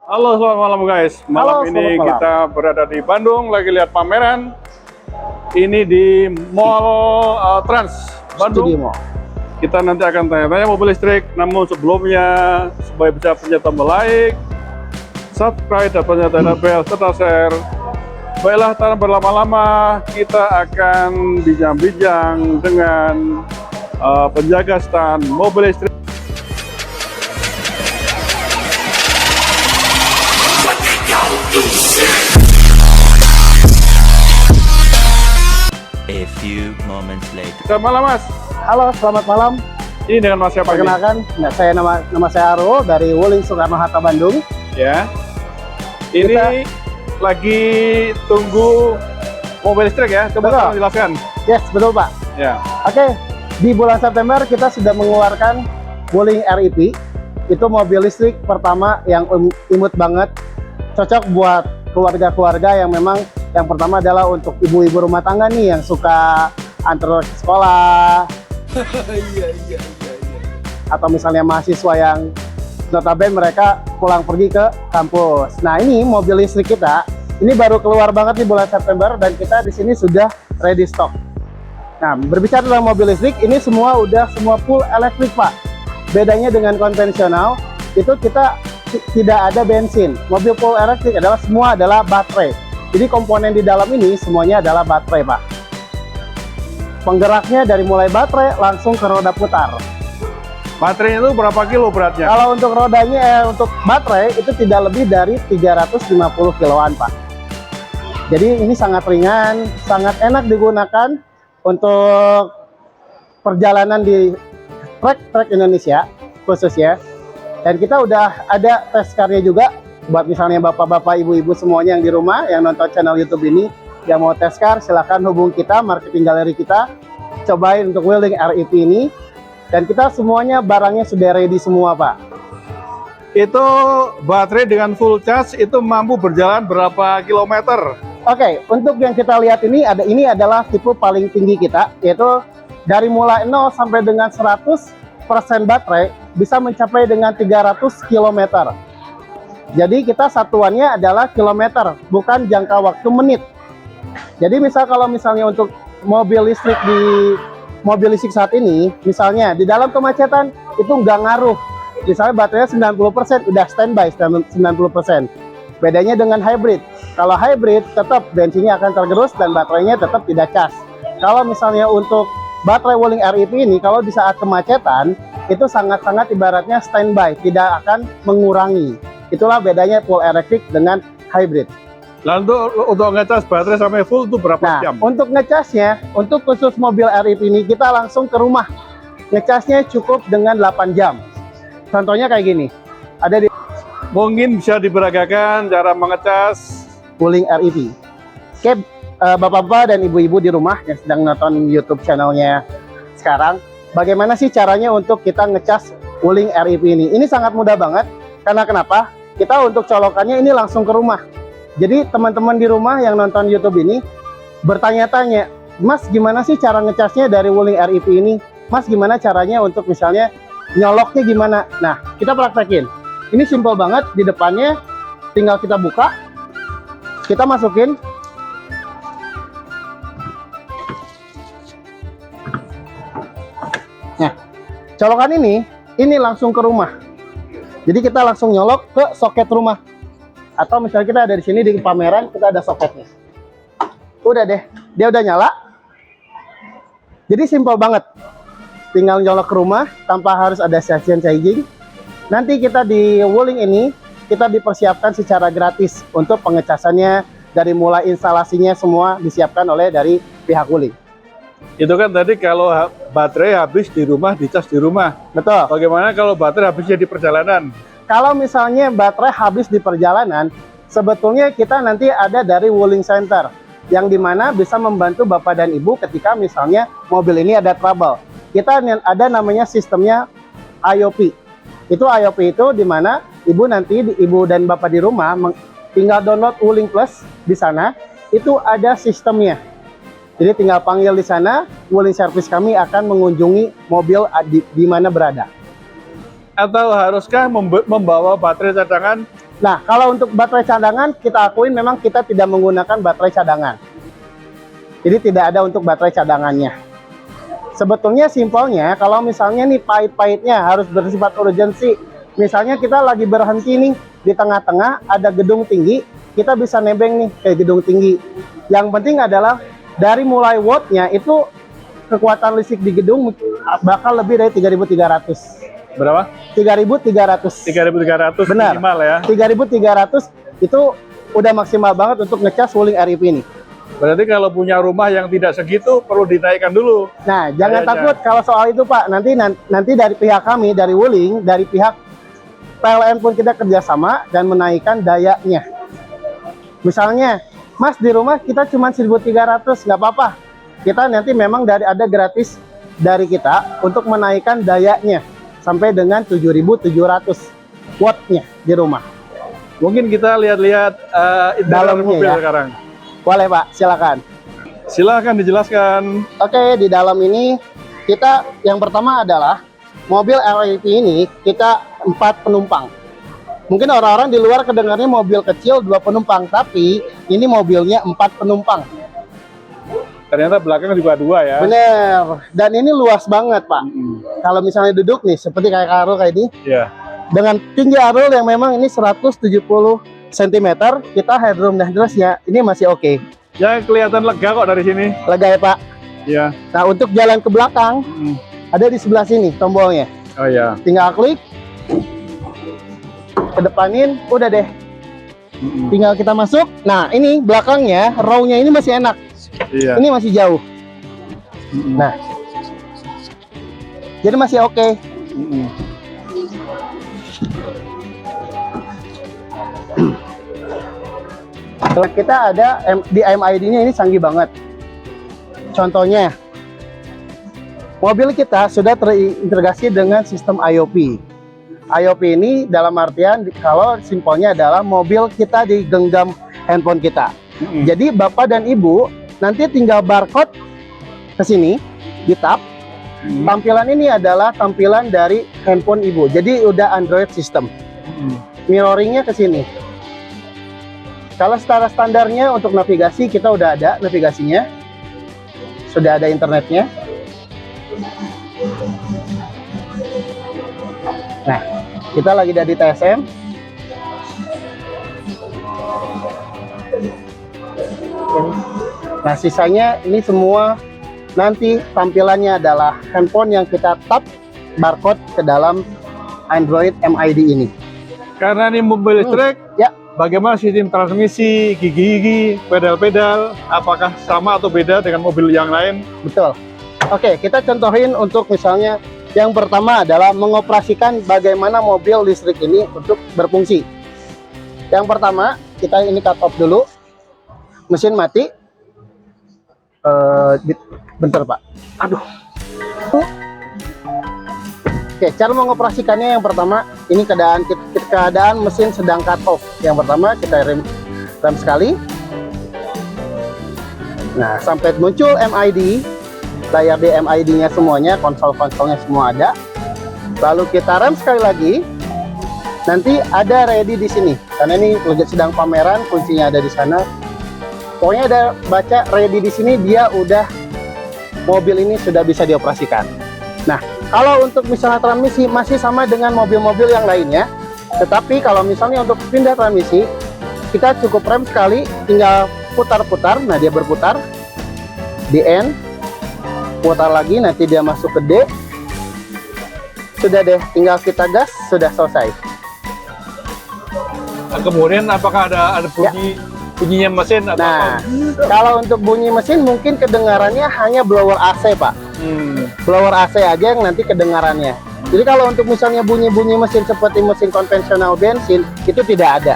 Halo, selamat malam guys. Malam ini selamat malam. kita berada di Bandung, lagi lihat pameran. Ini di Mall Trans Bandung. Studio Mall. Kita nanti akan tanya-tanya mobil listrik. Namun sebelumnya, supaya bisa punya tombol like, subscribe, dan penyertaan bel serta share. Baiklah, tanpa berlama-lama, kita akan bincang-bincang dengan penjaga stand mobil listrik. A few moments later. Selamat malam Mas. Halo, selamat malam. Ini dengan Mas siapa ini? Perkenalkan, nama saya Arul dari Wuling Soekarno Hatta Bandung. Ya. Ini lagi tunggu mobil listrik ya. Coba Betul. tolong jelaskan. Yes, betul Pak. Ya. Oke, di bulan September kita sudah mengeluarkan Wuling REP. Itu mobil listrik pertama yang imut banget. Cocok buat keluarga-keluarga yang memang yang pertama adalah untuk ibu-ibu rumah tangga nih yang suka antar ke sekolah. Atau misalnya mahasiswa yang notabene mereka pulang pergi ke kampus. Nah, ini mobil listrik kita ini baru keluar banget di bulan September dan kita di sini sudah ready stock. Nah, berbicara tentang mobil listrik, ini semua full elektrik, Pak. Bedanya dengan konvensional, itu kita tidak ada bensin. Mobil full elektrik adalah semua adalah baterai. Jadi komponen di dalam ini semuanya adalah baterai, Pak. Penggeraknya dari mulai baterai langsung ke roda putar. Baterainya itu berapa kilo beratnya? Kalau untuk rodanya, untuk baterai itu tidak lebih dari 350 kiloan, Pak. Jadi ini sangat ringan, sangat enak digunakan untuk perjalanan di trek-trek Indonesia khususnya. Dan kita udah ada test car-nya juga buat misalnya bapak-bapak, ibu-ibu semuanya yang di rumah yang nonton channel YouTube ini yang mau test car, silahkan hubung kita, marketing galeri kita, cobain untuk Wuling REP ini. Dan kita semuanya barangnya sudah ready semua, Pak. Itu baterai dengan full charge itu mampu berjalan berapa kilometer? Oke, untuk yang kita lihat ini adalah tipe paling tinggi kita, yaitu dari mulai 0 sampai dengan 100% baterai bisa mencapai dengan 300 km. Jadi kita satuannya adalah kilometer, bukan jangka waktu menit. Jadi kalau misalnya untuk mobil listrik saat ini, misalnya di dalam kemacetan itu nggak ngaruh. Misalnya baterainya 90% udah standby 90%. Bedanya dengan hybrid. Kalau hybrid tetap bensinnya akan tergerus dan baterainya tetap tidak cas. Kalau misalnya untuk baterai Wuling REP ini, kalau di saat kemacetan itu sangat-sangat ibaratnya standby, tidak akan mengurangi. Itulah bedanya full elektrik dengan hybrid. Lalu untuk ngecas baterai sampai full itu berapa jam? Untuk ngecasnya, untuk khusus mobil REP ini kita langsung ke rumah. Ngecasnya cukup dengan 8 jam. Contohnya kayak gini. Ada di Mungkin bisa diberagakan cara mengecas. Wuling REP. Oke, bapak-bapak dan ibu-ibu di rumah yang sedang nonton YouTube channelnya sekarang, bagaimana sih caranya untuk kita ngecas Wuling REP ini? Ini sangat mudah banget. Karena kenapa? Kita untuk colokannya ini langsung ke rumah. Jadi teman-teman di rumah yang nonton YouTube ini bertanya-tanya, Mas gimana sih cara ngecasnya dari Wuling REP ini? Mas gimana caranya untuk misalnya nyoloknya gimana? Nah, kita praktekin. Ini simple banget, di depannya tinggal kita buka, kita masukin. Nah, colokan ini langsung ke rumah. Jadi kita langsung nyolok ke soket rumah. Atau misalnya kita ada di sini di pameran, kita ada soketnya. Udah deh, dia udah nyala. Jadi simple banget. Tinggal nyolok ke rumah tanpa harus ada session charging. Nanti kita di Wuling ini, kita dipersiapkan secara gratis untuk pengecasannya, dari mulai instalasinya semua disiapkan oleh dari pihak Wuling. Itu kan tadi kalau baterai habis di rumah, dicas di rumah. Betul. Bagaimana kalau baterai habisnya di perjalanan? Kalau misalnya baterai habis di perjalanan, sebetulnya kita nanti ada dari Wuling Center yang dimana bisa membantu bapak dan ibu ketika misalnya mobil ini ada trouble. Kita ada namanya sistemnya IOP. Itu IOP itu dimana ibu dan bapak di rumah tinggal download Wuling Plus di sana. Itu ada sistemnya. Jadi tinggal panggil di sana, Wuling Service kami akan mengunjungi mobil di mana berada. Atau haruskah membawa baterai cadangan Nah, kalau untuk baterai cadangan, kita akuin memang kita tidak menggunakan baterai cadangan. Jadi tidak ada untuk baterai cadangannya. Sebetulnya simpelnya, kalau misalnya nih pahit-pahitnya harus bersifat urgensi. Misalnya kita lagi berhenti nih di tengah-tengah, ada gedung tinggi, kita bisa nebeng nih ke gedung tinggi. Yang penting adalah dari mulai wattnya itu kekuatan listrik di gedung bakal lebih dari 3.300. Berapa? 3.300. 3.300 Benar. minimal ya. 3.300 itu udah maksimal banget untuk ngecas Wuling REV ini. Berarti kalau punya rumah yang tidak segitu perlu dinaikkan dulu. Nah, jangan Kayaknya. takut kalau soal itu Pak. Nanti dari pihak kami, dari Wuling, dari pihak PLN pun kita kerjasama dan menaikkan dayanya. Misalnya, Mas di rumah kita cuma 1.300, nggak apa-apa. Kita nanti memang ada gratis dari kita untuk menaikkan dayanya sampai dengan 7.700 wattnya di rumah. Mungkin kita lihat-lihat interior Dalamnya mobil ya. sekarang. Boleh Pak, silakan. Silahkan dijelaskan. Oke, di dalam ini kita yang pertama adalah mobil REV ini kita 4 penumpang. Mungkin orang-orang di luar kedengarnya mobil kecil 2 penumpang, tapi ini mobilnya 4 penumpang. Ternyata belakang juga 2 ya. Bener, dan ini luas banget Pak. Kalau misalnya duduk nih, seperti kayak Arul kayak ini, Iya. dengan tinggi Arul yang memang ini 170 cm, kita headroom dan dressnya ini masih oke. Yang kelihatan lega kok dari sini. Lega ya Pak. Iya. Nah untuk jalan ke belakang, ada di sebelah sini tombolnya. Oh iya. Tinggal klik, kedepanin, udah deh. Tinggal kita masuk. Nah ini belakangnya, row-nya ini masih enak. Iya. Ini masih jauh. Nah, jadi masih oke. Kita ada di MID-nya ini canggih banget. Contohnya, mobil kita sudah terintegrasi dengan sistem IOP. IOP ini dalam artian kalau simpelnya adalah mobil kita digenggam handphone kita. Jadi Bapak dan Ibu nanti tinggal barcode ke sini, di tap. Tampilan ini adalah tampilan dari handphone Ibu. Jadi udah Android system. Mirroringnya ke sini. Kalau secara standarnya untuk navigasi kita udah ada navigasinya. Sudah ada internetnya. Nah, kita lagi dari TSM. Nah, sisanya ini semua nanti tampilannya adalah handphone yang kita tap barcode ke dalam Android MID ini. Karena ini mobil listrik, Ya, bagaimana sistem transmisi, gigi-gigi, pedal-pedal, apakah sama atau beda dengan mobil yang lain? betul. Oke, kita contohin untuk misalnya yang pertama adalah mengoperasikan bagaimana mobil listrik ini untuk berfungsi. Yang pertama, kita ini cut off dulu. Mesin mati. Bentar Pak. Aduh. Oke, cara mengoperasikannya yang pertama, ini keadaan mesin sedang cut off. Yang pertama kita rem sekali. Nah, sampai muncul MID, layar di MID-nya semuanya, konsol-konsolnya semua ada. Lalu kita rem sekali lagi. Nanti ada ready di sini. Karena ini sedang pameran, kuncinya ada di sana. Pokoknya ada baca ready di sini, dia udah mobil ini sudah bisa dioperasikan. Nah, kalau untuk misalnya transmisi masih sama dengan mobil-mobil yang lainnya, tetapi kalau misalnya untuk pindah transmisi, kita cukup rem sekali, tinggal putar-putar. Nah, dia berputar di N, putar lagi, nanti dia masuk ke D. Sudah deh, tinggal kita gas, sudah selesai. Nah, kemudian apakah ada bunyinya mesin atau Nah, apa? kalau untuk bunyi mesin mungkin kedengarannya hanya blower AC, Pak. Blower AC aja yang nanti kedengarannya. Jadi kalau untuk misalnya bunyi-bunyi mesin seperti mesin konvensional bensin, itu tidak ada.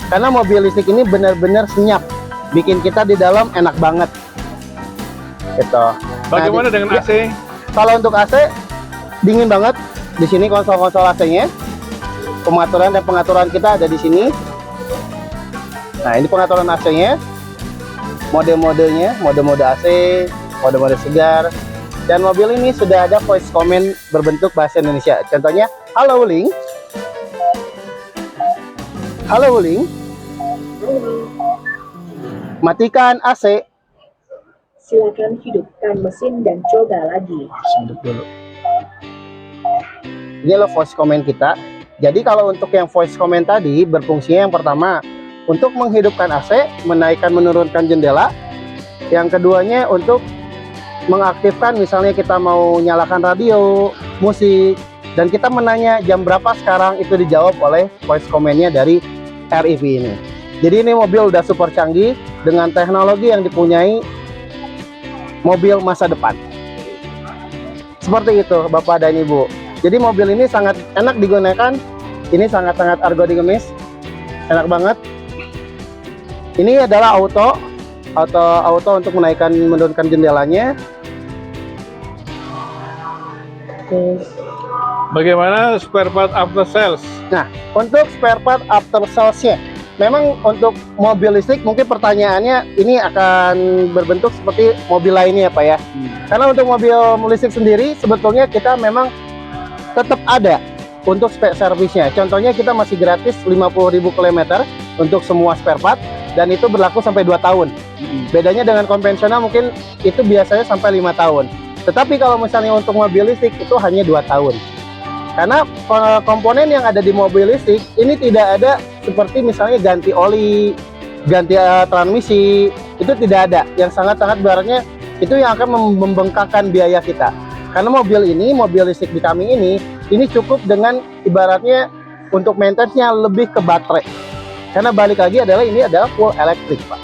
Karena mobil listrik ini benar-benar senyap. Bikin kita di dalam enak banget. Gitu. Bagaimana Nah, dengan AC? Kalau untuk AC, dingin banget. Di sini konsol-konsol AC-nya. Pengaturan dan pengaturan kita ada di sini. Nah, ini pengaturan AC-nya. Mode-modenya, mode-mode AC, mode-mode segar. Dan mobil ini sudah ada voice command berbentuk bahasa Indonesia. Contohnya, halo Wuling. Halo Wuling. Matikan AC. Silakan hidupkan mesin dan coba lagi. Hidup dulu. Ini loh voice comment kita. Jadi kalau untuk yang voice comment tadi berfungsinya yang pertama untuk menghidupkan AC, menaikkan menurunkan jendela. Yang keduanya untuk mengaktifkan, misalnya kita mau nyalakan radio, musik, dan kita menanya jam berapa sekarang, itu dijawab oleh voice comment-nya dari REV ini. Jadi ini mobil udah super canggih dengan teknologi yang dipunyai mobil masa depan. Seperti itu Bapak dan Ibu. Jadi mobil ini sangat enak digunakan. Ini sangat-sangat ergonomis. Enak banget. Ini adalah auto untuk menaikkan menurunkan jendelanya. Bagaimana spare part after sales? Nah, untuk spare part after sales-nya, memang untuk mobil listrik mungkin pertanyaannya ini akan berbentuk seperti mobil lainnya Pak ya. Karena untuk mobil listrik sendiri sebetulnya kita memang tetap ada untuk spare service-nya. Contohnya kita masih gratis 50.000 km untuk semua spare part dan itu berlaku sampai 2 tahun. Bedanya dengan konvensional mungkin itu biasanya sampai 5 tahun. Tetapi kalau misalnya untuk mobil listrik itu hanya 2 tahun. Karena komponen yang ada di mobil listrik ini tidak ada seperti misalnya ganti oli, ganti transmisi, itu tidak ada. Yang sangat-sangat ibaratnya itu yang akan membengkakkan biaya kita. Karena mobil listrik di kami ini cukup dengan ibaratnya untuk maintenance-nya lebih ke baterai. Karena balik lagi ini adalah full elektrik Pak.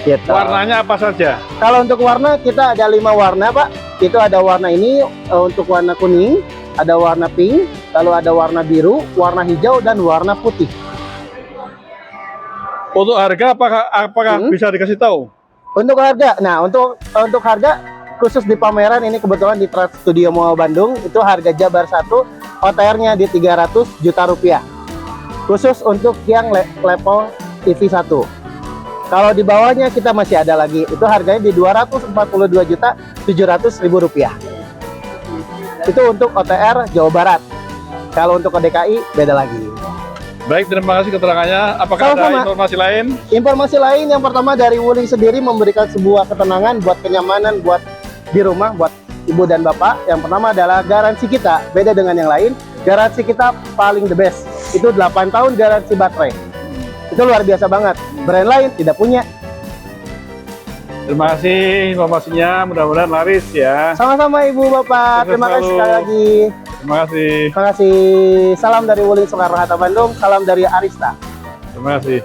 Gitu. Warnanya apa saja? Kalau untuk warna kita ada 5 warna Pak. Itu ada warna ini untuk warna kuning, ada warna pink, lalu ada warna biru, warna hijau, dan warna putih. Untuk harga apakah bisa dikasih tahu? Untuk harga, nah untuk harga khusus di pameran ini kebetulan di Trans Studio Mall Bandung itu harga Jabar 1 OTR-nya di 300 juta rupiah. Khusus untuk yang level EV1. Kalau di bawahnya kita masih ada lagi, itu harganya di 242.700.000 rupiah. Itu untuk OTR Jawa Barat. Kalau untuk ke DKI beda lagi. Baik, terima kasih keterangannya. Apakah Sama-sama. ada informasi lain? Informasi lain yang pertama dari Wuling sendiri memberikan sebuah ketenangan buat kenyamanan buat di rumah, buat ibu dan bapak. Yang pertama adalah garansi kita, beda dengan yang lain. Garansi kita paling the best. Itu 8 tahun garansi baterai. Itu luar biasa banget. Brand lain tidak punya. Terima kasih informasinya, mudah-mudahan laris ya. Sama-sama Ibu Bapak. Sukses Terima kasih selalu. sekali lagi. Terima kasih. Terima kasih. Salam dari Wuling Soekarno Hatta Bandung. Salam dari Arista. Terima kasih.